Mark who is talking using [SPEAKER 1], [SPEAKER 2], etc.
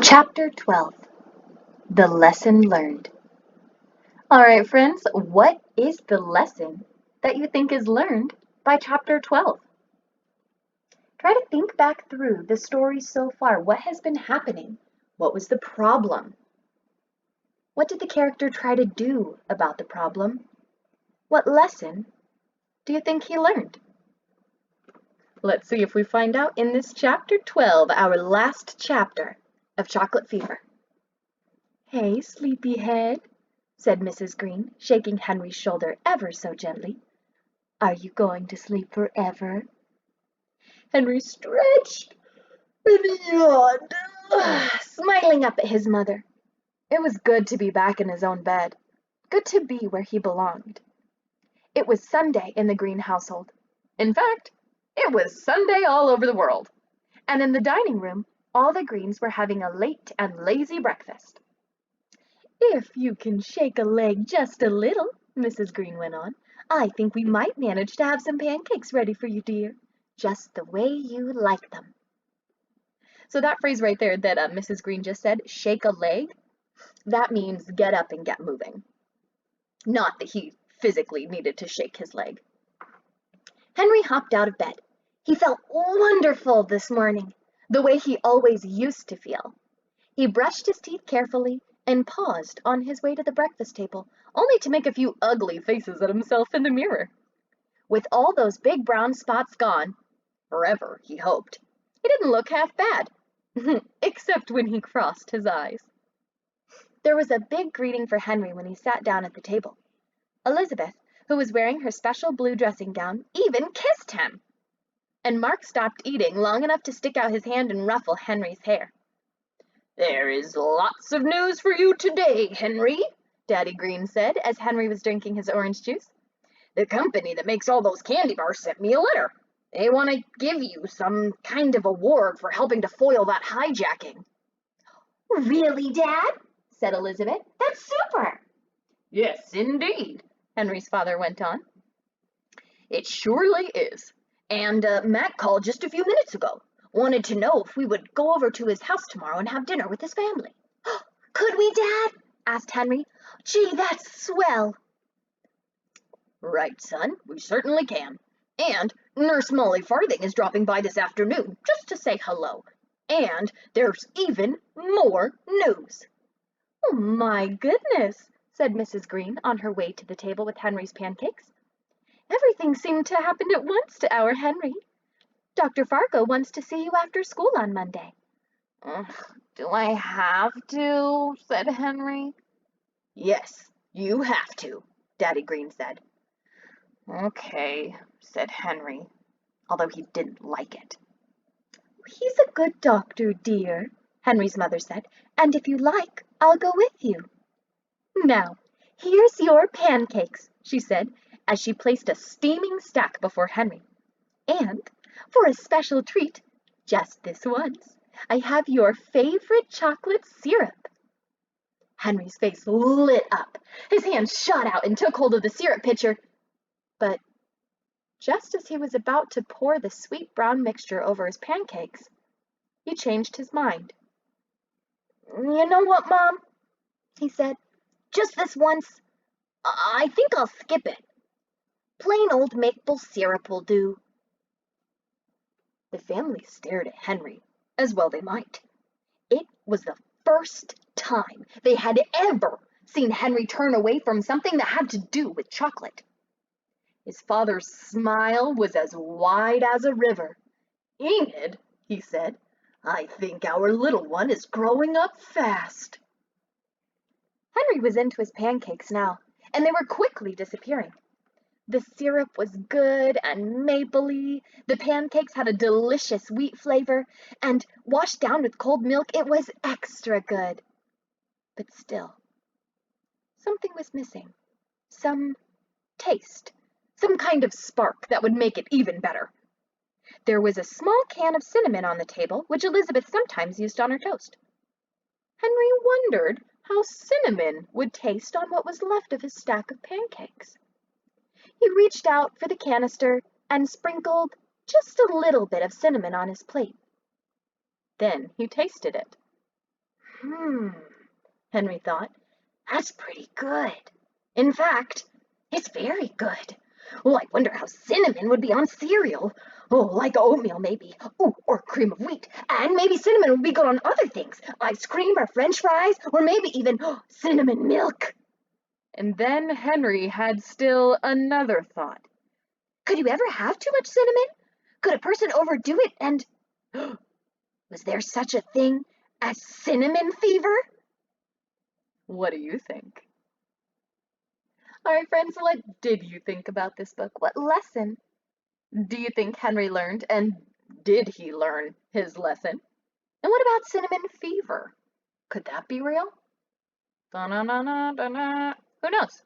[SPEAKER 1] Chapter 12 The Lesson Learned. All right, friends, what is the lesson that you think is learned by Chapter 12? Try to think back through the story so far. What has been happening? What was the problem? What did the character try to do about the problem? What lesson do you think he learned? Let's see if we find out in this Chapter 12, our last chapter of Chocolate Fever. "Hey, sleepyhead," said Mrs. Green, shaking Henry's shoulder ever so gently. "Are you going to sleep forever?" Henry stretched and yawned, smiling up at his mother. It was good to be back in his own bed, good to be where he belonged. It was Sunday in the Green household. In fact, it was Sunday all over the world. And in the dining room, all the Greens were having a late and lazy breakfast. "If you can shake a leg just a little," Mrs. Green went on, "I think we might manage to have some pancakes ready for you, dear, just the way you like them." So that phrase right there that Mrs. Green just said, "shake a leg," that means get up and get moving. Not that he physically needed to shake his leg. Henry hopped out of bed. He felt wonderful this morning, the way he always used to feel. He brushed his teeth carefully and paused on his way to the breakfast table, only to make a few ugly faces at himself in the mirror. With all those big brown spots gone, forever, he hoped, he didn't look half bad, except when he crossed his eyes. There was a big greeting for Henry when he sat down at the table. Elizabeth, who was wearing her special blue dressing gown, even kissed him. And Mark stopped eating long enough to stick out his hand and ruffle Henry's hair. "There is lots of news for you today, Henry," Daddy Green said as Henry was drinking his orange juice. "The company that makes all those candy bars sent me a letter. They want to give you some kind of award for helping to foil that hijacking." "Really, Dad?" said Elizabeth. "That's super." "Yes, indeed," Henry's father went on. "It surely is. And Matt called just a few minutes ago. Wanted to know if we would go over to his house tomorrow and have dinner with his family." "Could we, Dad?" asked Henry. "Gee, that's swell." "Right, son, we certainly can. And Nurse Molly Farthing is dropping by this afternoon just to say hello. And there's even more news." "Oh, my goodness," said Mrs. Green on her way to the table with Henry's pancakes. "Everything seemed to happen at once to our Henry. Dr. Fargo wants to see you after school on Monday." "Do I have to?" said Henry. "Yes, you have to," Daddy Green said. "Okay," said Henry, although he didn't like it. "He's a good doctor, dear," Henry's mother said, "and if you like, I'll go with you." "Now, here's your pancakes," she said, as she placed a steaming stack before Henry. "And, for a special treat, just this once, I have your favorite chocolate syrup." Henry's face lit up. His hand shot out and took hold of the syrup pitcher. But just as he was about to pour the sweet brown mixture over his pancakes, he changed his mind. "You know what, Mom?" he said. "Just this once, I think I'll skip it. Plain old maple syrup will do." The family stared at Henry, as well they might. It was the first time they had ever seen Henry turn away from something that had to do with chocolate. His father's smile was as wide as a river. "Enid," he said, "I think our little one is growing up fast." Henry was into his pancakes now, and they were quickly disappearing. The syrup was good and mapley, the pancakes had a delicious wheat flavor, and washed down with cold milk, it was extra good. But still, something was missing. Some taste. Some kind of spark that would make it even better. There was a small can of cinnamon on the table, which Elizabeth sometimes used on her toast. Henry wondered how cinnamon would taste on what was left of his stack of pancakes. He reached out for the canister and sprinkled just a little bit of cinnamon on his plate. Then he tasted it. Henry thought. That's pretty good. In fact, it's very good. Oh, I wonder how cinnamon would be on cereal. Oh, like oatmeal, maybe. Oh, or cream of wheat. And maybe cinnamon would be good on other things. Ice cream or french fries, or maybe even cinnamon milk. And then Henry had still another thought. Could you ever have too much cinnamon? Could a person overdo it and... Was there such a thing as cinnamon fever? What do you think? All right, friends, what did you think about this book? What lesson do you think Henry learned? And did he learn his lesson? And what about cinnamon fever? Could that be real? Da-na-na-na-da-na. Who knows?